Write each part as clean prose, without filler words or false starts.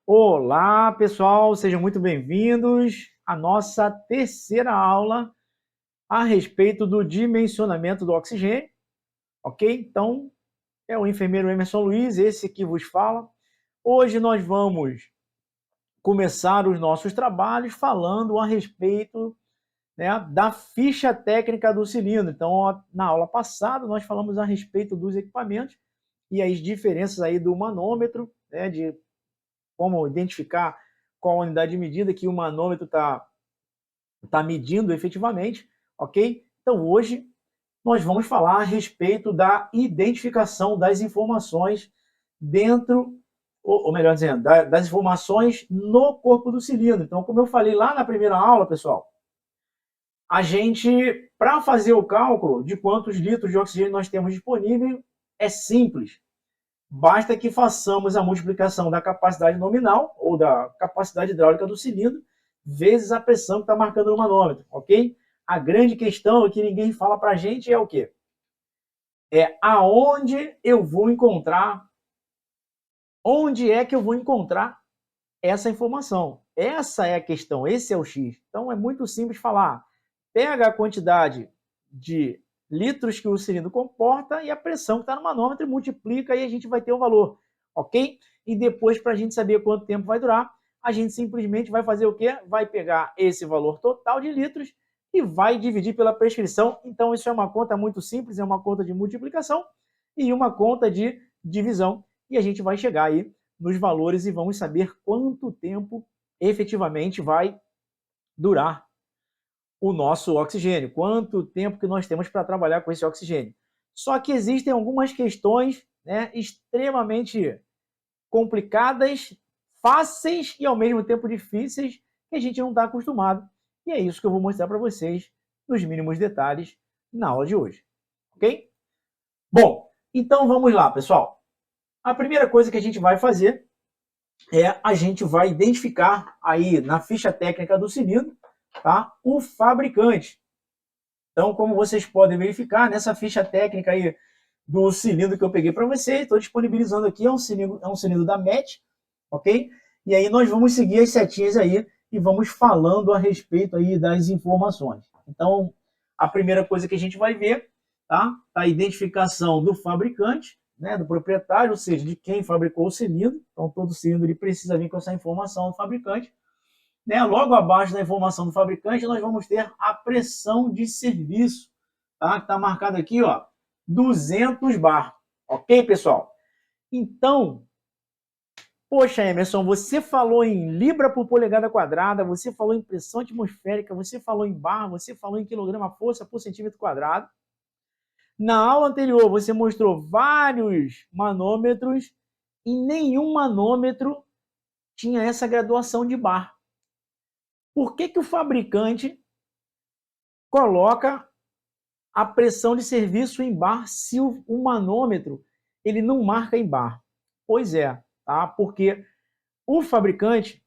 Olá, pessoal, sejam muito bem-vindos à nossa terceira aula a respeito do dimensionamento do oxigênio, ok? Então, é o enfermeiro Emerson Luiz, esse que vos fala. Hoje nós vamos começar os nossos trabalhos falando a respeito, né, da ficha técnica do cilindro. Então, na aula passada, nós falamos a respeito dos equipamentos e as diferenças aí do manômetro, né, de como identificar qual a unidade de medida que o manômetro está medindo efetivamente, ok? Então, hoje, nós vamos falar a respeito da identificação das informações dentro, ou melhor dizendo, das informações no corpo do cilindro. Então, como eu falei lá na primeira aula, pessoal, a gente, para fazer o cálculo de quantos litros de oxigênio nós temos disponível, é simples. Basta que façamos a multiplicação da capacidade nominal, ou da capacidade hidráulica do cilindro, vezes a pressão que está marcando no manômetro, ok? A grande questão que ninguém fala para a gente é o quê? É aonde eu vou encontrar, onde é que eu vou encontrar essa informação. Essa é a questão, esse é o X. Então é muito simples falar. Pega a quantidade de litros que o cilindro comporta e a pressão que está no manômetro e multiplica e a gente vai ter o valor, ok? E depois, para a gente saber quanto tempo vai durar, a gente simplesmente vai fazer o quê? Vai pegar esse valor total de litros e vai dividir pela prescrição. Então isso é uma conta muito simples, é uma conta de multiplicação e uma conta de divisão. E a gente vai chegar aí nos valores e vamos saber quanto tempo efetivamente vai durar o nosso oxigênio, quanto tempo que nós temos para trabalhar com esse oxigênio. Só que existem algumas questões, né, extremamente complicadas, fáceis e ao mesmo tempo difíceis, que a gente não está acostumado. E é isso que eu vou mostrar para vocês nos mínimos detalhes na aula de hoje. Ok? Bom, então vamos lá, pessoal. A primeira coisa que a gente vai fazer é a gente vai identificar aí na ficha técnica do cilindro, tá, o fabricante. Então, como vocês podem verificar, nessa ficha técnica aí do cilindro que eu peguei para vocês, estou disponibilizando aqui, é um cilindro da MET, ok? E aí nós vamos seguir as setinhas aí e vamos falando a respeito aí das informações. Então, a primeira coisa que a gente vai ver, tá? A identificação do fabricante, né, do proprietário, ou seja, de quem fabricou o cilindro. Então, todo cilindro ele precisa vir com essa informação do fabricante. Né? Logo abaixo da informação do fabricante, nós vamos ter a pressão de serviço, tá? Está marcado aqui, ó, 200 bar. Ok, pessoal? Então, poxa, Emerson, você falou em libra por polegada quadrada, você falou em pressão atmosférica, você falou em bar, você falou em quilograma-força por centímetro quadrado. Na aula anterior, você mostrou vários manômetros e nenhum manômetro tinha essa graduação de bar. Por que o fabricante coloca a pressão de serviço em bar se o manômetro ele não marca em bar? Pois é, tá? Porque o fabricante,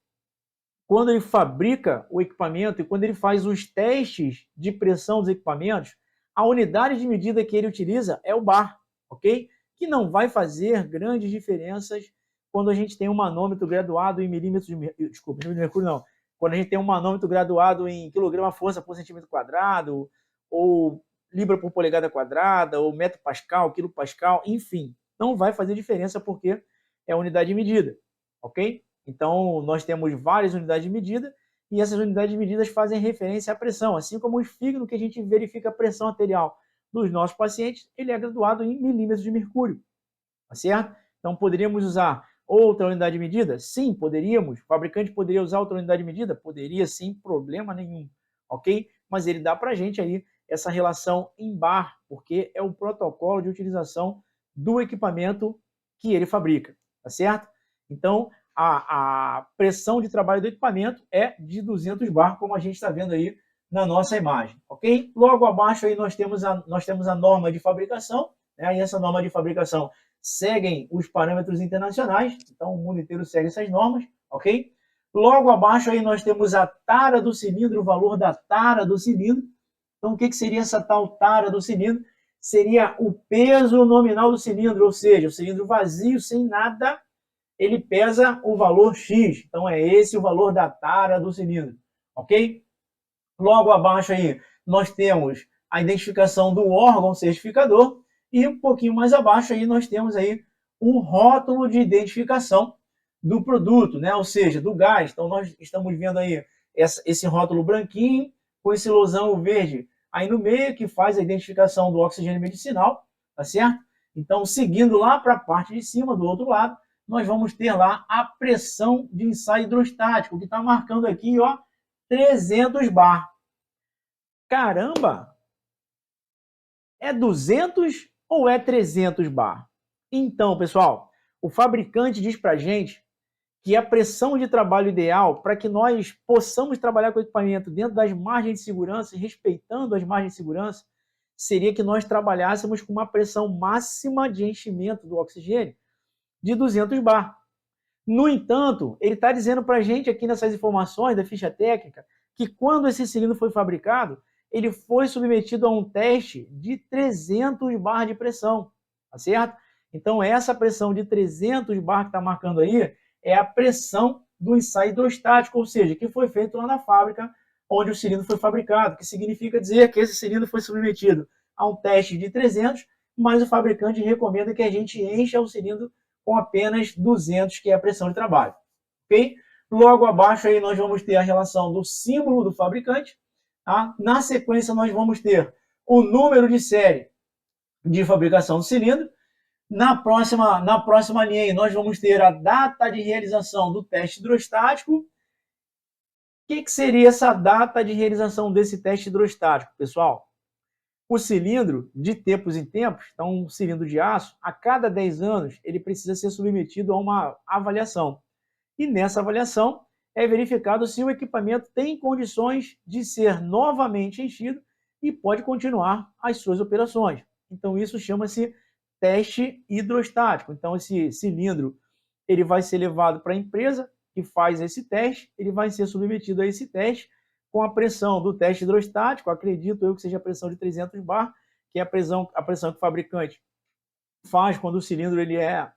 quando ele fabrica o equipamento e quando ele faz os testes de pressão dos equipamentos, a unidade de medida que ele utiliza é o bar, ok? Que não vai fazer grandes diferenças quando a gente tem um manômetro graduado em milímetros de mercúrio, desculpa, de mercúrio não, quando a gente tem um manômetro graduado em quilograma-força por centímetro quadrado, ou libra por polegada quadrada, ou metro pascal, quilo pascal, enfim, não vai fazer diferença porque é a unidade de medida, ok? Então, nós temos várias unidades de medida e essas unidades de medida fazem referência à pressão, assim como o fígado que a gente verifica a pressão arterial dos nossos pacientes, ele é graduado em milímetros de mercúrio, tá certo? Então, poderíamos usar outra unidade de medida? Sim, poderíamos. O fabricante poderia usar outra unidade de medida? Poderia, sem problema nenhum, ok? Mas ele dá para a gente aí essa relação em bar, porque é o protocolo de utilização do equipamento que ele fabrica, tá certo? Então, a pressão de trabalho do equipamento é de 200 bar, como a gente está vendo aí na nossa imagem, ok? Logo abaixo aí nós temos a norma de fabricação, né? E essa norma de fabricação seguem os parâmetros internacionais, então o mundo inteiro segue essas normas, ok? Logo abaixo aí nós temos a tara do cilindro, o valor da tara do cilindro, Então, o que seria essa tal tara do cilindro? Seria o peso nominal do cilindro, ou seja, o cilindro vazio, sem nada, ele pesa o valor X. Então, é esse o valor da tara do cilindro, ok? Logo abaixo aí, nós temos a identificação do órgão certificador e um pouquinho mais abaixo aí nós temos aí um rótulo de identificação do produto, né? Ou seja, do gás. Então, nós estamos vendo aí esse rótulo branquinho com esse losango verde aí no meio, que faz a identificação do oxigênio medicinal, tá certo? Então, seguindo lá para a parte de cima, do outro lado, nós vamos ter lá a pressão de ensaio hidrostático, que está marcando aqui, ó, 300 bar. Caramba! É 200 ou é 300 bar? Então, pessoal, o fabricante diz para a gente que a pressão de trabalho ideal para que nós possamos trabalhar com o equipamento dentro das margens de segurança e respeitando as margens de segurança, seria que nós trabalhássemos com uma pressão máxima de enchimento do oxigênio de 200 bar. No entanto, ele está dizendo para a gente aqui nessas informações da ficha técnica que quando esse cilindro foi fabricado, ele foi submetido a um teste de 300 bar de pressão, tá certo? Então, essa pressão de 300 bar que está marcando aí é a pressão do ensaio hidrostático, ou seja, que foi feito lá na fábrica onde o cilindro foi fabricado, que significa dizer que esse cilindro foi submetido a um teste de 300, mas o fabricante recomenda que a gente encha o cilindro com apenas 200, que é a pressão de trabalho, ok? Logo abaixo aí nós vamos ter a relação do símbolo do fabricante, tá? Na sequência nós vamos ter o número de série de fabricação do cilindro. Na próxima linha aí nós vamos ter a data de realização do teste hidrostático. O que seria essa data de realização desse teste hidrostático, pessoal? O cilindro, de tempos em tempos, então um cilindro de aço, a cada 10 anos, ele precisa ser submetido a uma avaliação. E nessa avaliação é verificado se o equipamento tem condições de ser novamente enchido e pode continuar as suas operações. Então isso chama-se teste hidrostático. Então esse cilindro ele vai ser levado para a empresa que faz esse teste, ele vai ser submetido a esse teste com a pressão do teste hidrostático, acredito eu que seja a pressão de 300 bar, que é a pressão que o fabricante faz quando o cilindro ele é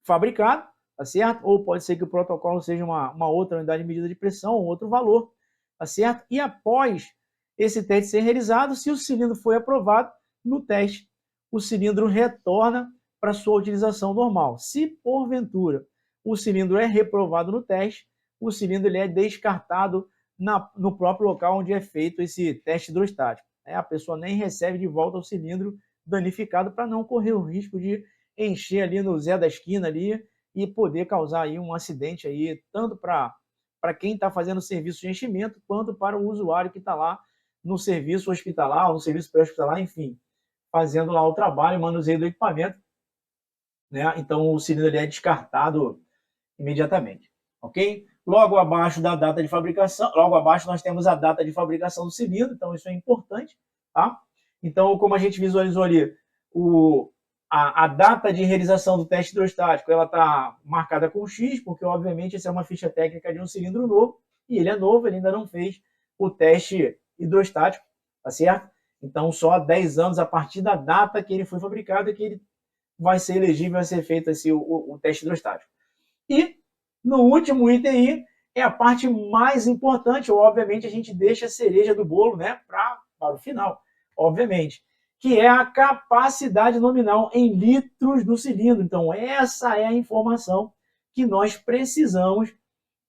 fabricado, tá certo? Ou pode ser que o protocolo seja uma outra unidade de medida de pressão, um outro valor, tá certo? E após esse teste ser realizado, se o cilindro foi aprovado no teste, o cilindro retorna para sua utilização normal. Se porventura o cilindro é reprovado no teste, o cilindro ele é descartado no próprio local onde é feito esse teste hidrostático. A pessoa nem recebe de volta o cilindro danificado para não correr o risco de encher ali no Zé da esquina ali e poder causar aí um acidente aí, tanto para quem está fazendo o serviço de enchimento, quanto para o usuário que está lá no serviço hospitalar, no serviço pré-hospitalar, enfim, fazendo lá o trabalho, manuseio do equipamento, né? Então o cilindro ele é descartado imediatamente, ok? Logo abaixo da data de fabricação, logo abaixo nós temos a data de fabricação do cilindro, então isso é importante, tá? Então, como a gente visualizou ali, a data de realização do teste hidrostático, ela está marcada com X, porque obviamente essa é uma ficha técnica de um cilindro novo, e ele é novo, ele ainda não fez o teste hidrostático, tá certo? Então, só 10 anos a partir da data que ele foi fabricado é que ele vai ser elegível a ser feito assim, o teste hidrostático. E no último item aí é a parte mais importante, ou obviamente a gente deixa a cereja do bolo, né, para o final, obviamente, que é a capacidade nominal em litros do cilindro. Então essa é a informação que nós precisamos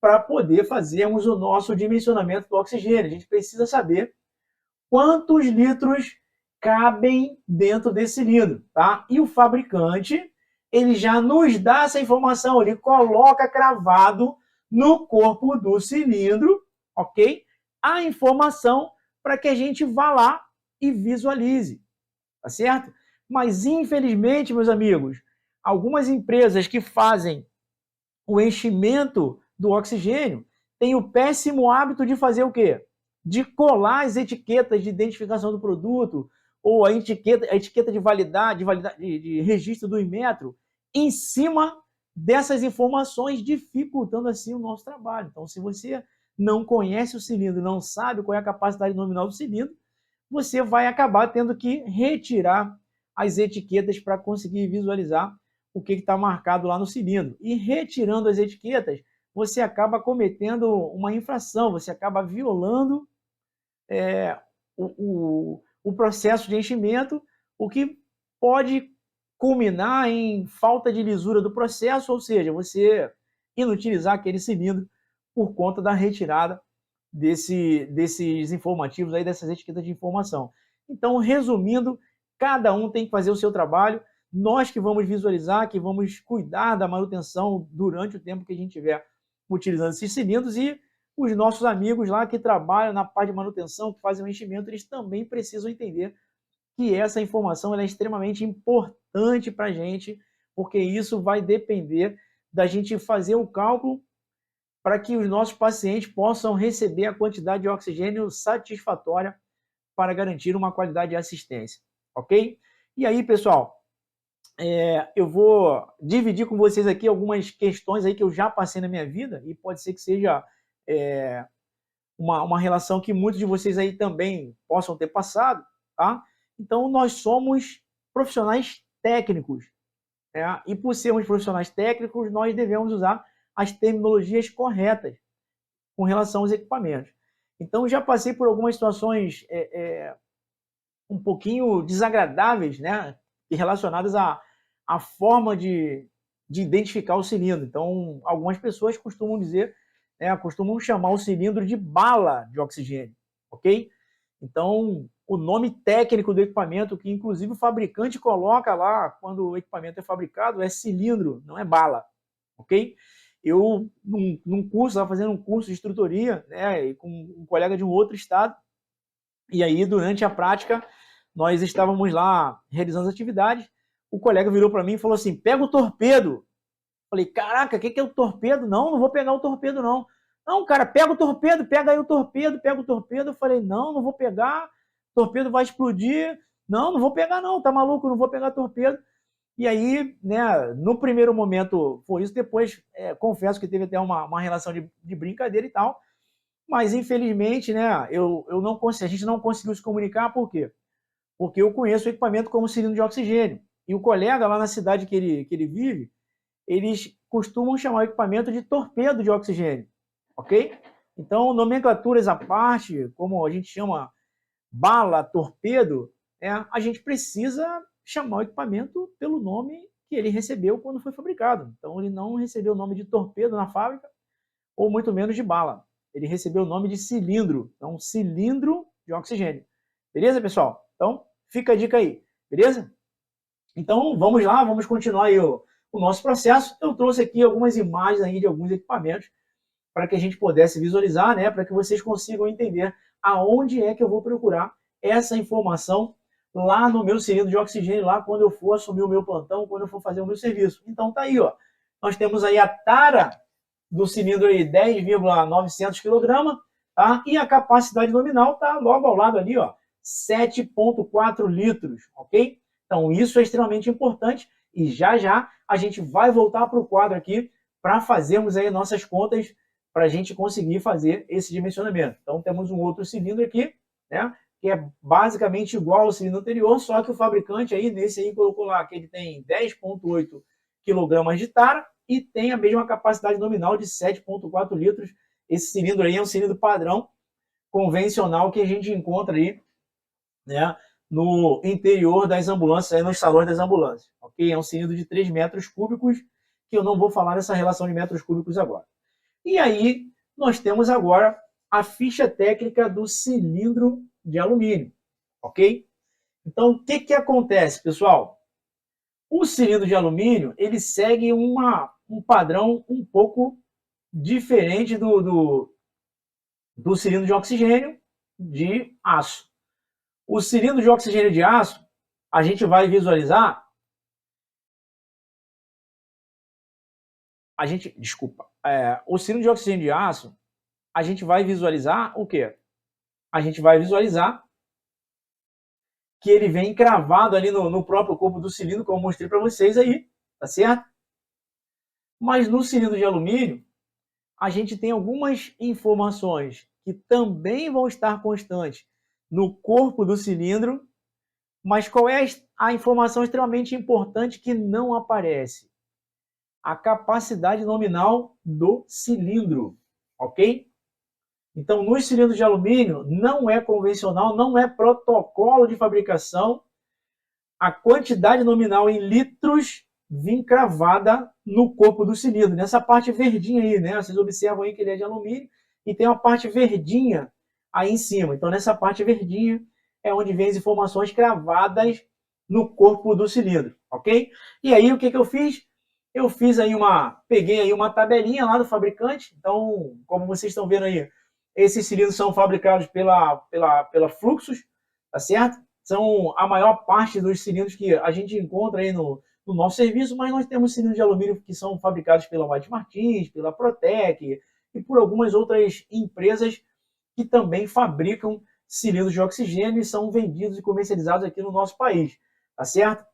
para poder fazermos o nosso dimensionamento do oxigênio. A gente precisa saber quantos litros cabem dentro desse cilindro, tá? E o fabricante ele já nos dá essa informação, ele coloca cravado no corpo do cilindro, ok? A informação para que a gente vá lá e visualize, tá certo? Mas, infelizmente, meus amigos, algumas empresas que fazem o enchimento do oxigênio têm o péssimo hábito de fazer o quê? De colar as etiquetas de identificação do produto ou a etiqueta de validade, de registro do Inmetro em cima dessas informações, dificultando assim o nosso trabalho. Então, se você não conhece o cilindro, não sabe qual é a capacidade nominal do cilindro, você vai acabar tendo que retirar as etiquetas para conseguir visualizar o que está marcado lá no cilindro. E retirando as etiquetas, você acaba cometendo uma infração, você acaba violando o processo de enchimento, o que pode culminar em falta de lisura do processo, ou seja, você inutilizar aquele cilindro por conta da retirada desses informativos, aí, dessas etiquetas de informação. Então, resumindo, cada um tem que fazer o seu trabalho, nós que vamos visualizar, que vamos cuidar da manutenção durante o tempo que a gente estiver utilizando esses cilindros, e os nossos amigos lá que trabalham na parte de manutenção, que fazem o enchimento, eles também precisam entender que essa informação é extremamente importante para a gente, porque isso vai depender da gente fazer o cálculo para que os nossos pacientes possam receber a quantidade de oxigênio satisfatória para garantir uma qualidade de assistência, ok? E aí, pessoal, eu vou dividir com vocês aqui algumas questões aí que eu já passei na minha vida, e pode ser que seja uma relação que muitos de vocês aí também possam ter passado, tá? Então, nós somos profissionais técnicos, né? E por sermos profissionais técnicos, nós devemos usar as terminologias corretas com relação aos equipamentos. Então, já passei por algumas situações um pouquinho desagradáveis, né? E relacionadas à forma de identificar o cilindro. Então, algumas pessoas costumam dizer, costumam chamar o cilindro de bala de oxigênio, ok? Então, o nome técnico do equipamento, que inclusive o fabricante coloca lá quando o equipamento é fabricado, é cilindro, não é bala, ok? Eu, num curso, estava fazendo um curso de instrutoria, né, com um colega de um outro estado, e aí, durante a prática, nós estávamos lá realizando as atividades, o colega virou para mim e falou assim, pega o torpedo. Falei, caraca, o que é o torpedo? Não, não vou pegar o torpedo, não. Não, cara, pega o torpedo, pega aí o torpedo, pega o torpedo. Eu falei, não, não vou pegar, o torpedo vai explodir. Não, não vou pegar não, tá maluco, não vou pegar torpedo. E aí, né, no primeiro momento foi isso, depois confesso que teve até uma relação de brincadeira e tal, mas infelizmente, né, a gente não conseguiu se comunicar, por quê? Porque eu conheço o equipamento como cilindro de oxigênio. E o colega lá na cidade que ele vive, eles costumam chamar o equipamento de torpedo de oxigênio, ok? Então, nomenclaturas à parte, como a gente chama bala, torpedo, a gente precisa chamar o equipamento pelo nome que ele recebeu quando foi fabricado. Então, ele não recebeu o nome de torpedo na fábrica, ou muito menos de bala. Ele recebeu o nome de cilindro, então cilindro de oxigênio. Beleza, pessoal? Então, fica a dica aí, beleza? Então, vamos lá, vamos continuar aí o nosso processo. Eu trouxe aqui algumas imagens aí de alguns equipamentos para que a gente pudesse visualizar, né, para que vocês consigam entender aonde é que eu vou procurar essa informação lá no meu cilindro de oxigênio, lá quando eu for assumir o meu plantão, quando eu for fazer o meu serviço. Então tá aí, ó. Nós temos aí a tara do cilindro aí 10,900 kg, tá? E a capacidade nominal tá logo ao lado ali, ó, 7,4 litros, ok? Então isso é extremamente importante e já já a gente vai voltar para o quadro aqui para fazermos aí nossas contas para a gente conseguir fazer esse dimensionamento. Então temos um outro cilindro aqui, né, que é basicamente igual ao cilindro anterior, só que o fabricante aí, nesse aí, colocou lá que ele tem 10,8 kg de tara e tem a mesma capacidade nominal de 7,4 litros. Esse cilindro aí é um cilindro padrão convencional que a gente encontra aí, né, no interior das ambulâncias, aí nos salões das ambulâncias, ok? É um cilindro de 3 metros cúbicos, que eu não vou falar dessa relação de metros cúbicos agora. E aí, nós temos agora a ficha técnica do cilindro de alumínio, ok? Então, o que acontece, pessoal? O cilindro de alumínio, ele segue um padrão um pouco diferente do cilindro de oxigênio de aço. O cilindro de oxigênio de aço, a gente vai visualizar, o cilindro de oxigênio de aço, a gente vai visualizar o quê? A gente vai visualizar que ele vem cravado ali no próprio corpo do cilindro, como eu mostrei para vocês aí, tá certo? Mas no cilindro de alumínio, a gente tem algumas informações que também vão estar constantes no corpo do cilindro, mas qual é a informação extremamente importante que não aparece? A capacidade nominal do cilindro, ok? Então, nos cilindros de alumínio, não é convencional, não é protocolo de fabricação a quantidade nominal em litros vir cravada no corpo do cilindro, nessa parte verdinha aí, né? Vocês observam aí que ele é de alumínio e tem uma parte verdinha aí em cima. Então, nessa parte verdinha é onde vem as informações cravadas no corpo do cilindro, ok? E aí, o que eu fiz? Eu fiz aí peguei aí uma tabelinha lá do fabricante. Então, como vocês estão vendo aí, esses cilindros são fabricados pela Fluxus, tá certo? São a maior parte dos cilindros que a gente encontra aí no nosso serviço, mas nós temos cilindros de alumínio que são fabricados pela White Martins, pela Protec e por algumas outras empresas que também fabricam cilindros de oxigênio e são vendidos e comercializados aqui no nosso país, tá certo?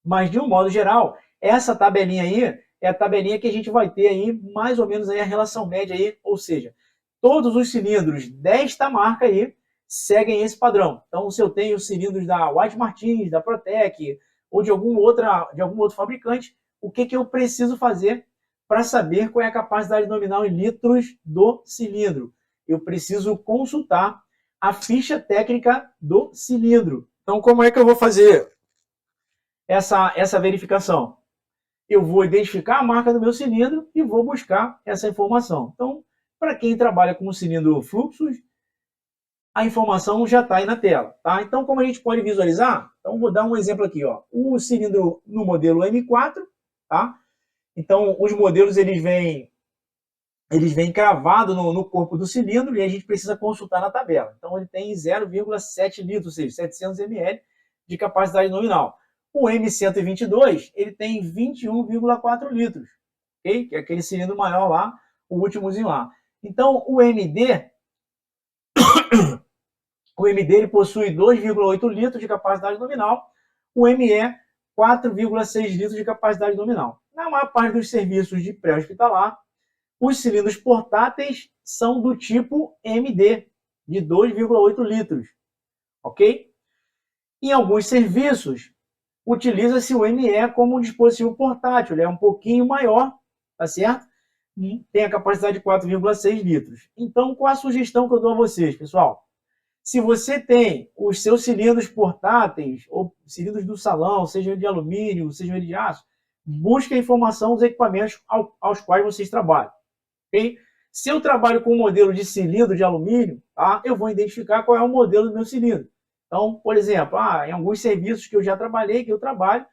Mas, de um modo geral, essa tabelinha aí é a tabelinha que a gente vai ter aí, mais ou menos aí a relação média aí, ou seja, todos os cilindros desta marca aí seguem esse padrão. Então, se eu tenho cilindros da White Martins, da Protec ou de algum outro fabricante, o que eu preciso fazer para saber qual é a capacidade nominal em litros do cilindro? Eu preciso consultar a ficha técnica do cilindro. Então, como é que eu vou fazer essa verificação? Eu vou identificar a marca do meu cilindro e vou buscar essa informação. Então, para quem trabalha com o cilindro Fluxus, a informação já está aí na tela, tá? Então, como a gente pode visualizar? Então, vou dar um exemplo aqui, ó. O cilindro no modelo M4, tá? Então, os modelos eles vêm cravados no corpo do cilindro e a gente precisa consultar na tabela. Então, ele tem 0,7 litros, ou seja, 700 ml de capacidade nominal. O M122, ele tem 21,4 litros, ok? Que é aquele cilindro maior lá, o últimozinho lá. Então, o MD ele possui 2,8 litros de capacidade nominal, o ME 4,6 litros de capacidade nominal. Na maior parte dos serviços de pré-hospitalar, os cilindros portáteis são do tipo MD, de 2,8 litros, ok? Em alguns serviços, utiliza-se o ME como um dispositivo portátil, ele é um pouquinho maior, tá certo? E tem a capacidade de 4,6 litros. Então, qual a sugestão que eu dou a vocês, pessoal? Se você tem os seus cilindros portáteis, ou cilindros do salão, seja de alumínio, seja de aço, busque a informação dos equipamentos aos quais vocês trabalham. Okay? Se eu trabalho com um modelo de cilindro de alumínio, tá? Eu vou identificar qual é o modelo do meu cilindro. Então, por exemplo, em alguns serviços que eu já trabalhei, que eu trabalho,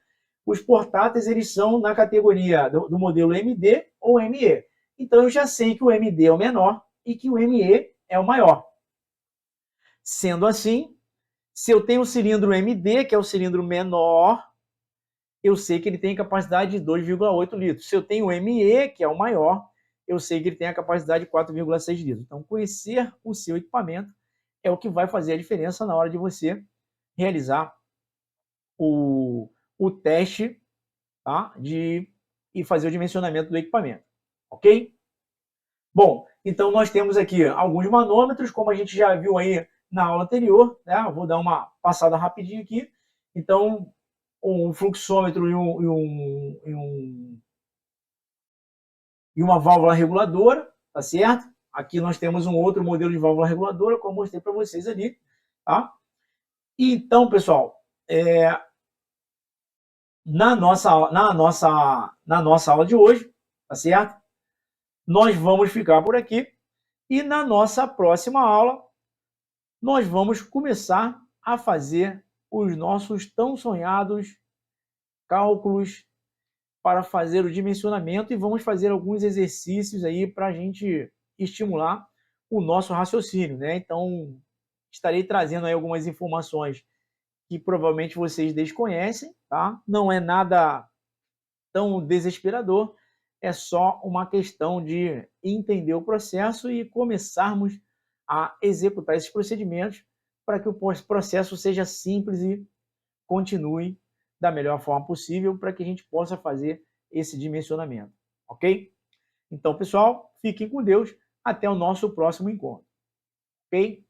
os portáteis eles são na categoria do modelo MD ou ME. Então, eu já sei que o MD é o menor e que o ME é o maior. Sendo assim, se eu tenho o cilindro MD, que é o cilindro menor, eu sei que ele tem capacidade de 2,8 litros. Se eu tenho o ME, que é o maior, eu sei que ele tem a capacidade de 4,6 litros. Então, conhecer o seu equipamento é o que vai fazer a diferença na hora de você realizar o teste, tá? E fazer o dimensionamento do equipamento, ok? Bom, então nós temos aqui alguns manômetros, como a gente já viu aí na aula anterior, né? Eu vou dar uma passada rapidinho aqui. Então, um fluxômetro e uma válvula reguladora, tá certo? Aqui nós temos um outro modelo de válvula reguladora, como eu mostrei para vocês ali, tá? Então, pessoal, na nossa aula de hoje, tá certo? Nós vamos ficar por aqui e na nossa próxima aula nós vamos começar a fazer os nossos tão sonhados cálculos para fazer o dimensionamento e vamos fazer alguns exercícios aí para a gente estimular o nosso raciocínio, né? Então, estarei trazendo aí algumas informações que provavelmente vocês desconhecem, tá? Não é nada tão desesperador, é só uma questão de entender o processo e começarmos a executar esses procedimentos para que o processo seja simples e continue da melhor forma possível para que a gente possa fazer esse dimensionamento, ok? Então, pessoal, fiquem com Deus, até o nosso próximo encontro, ok?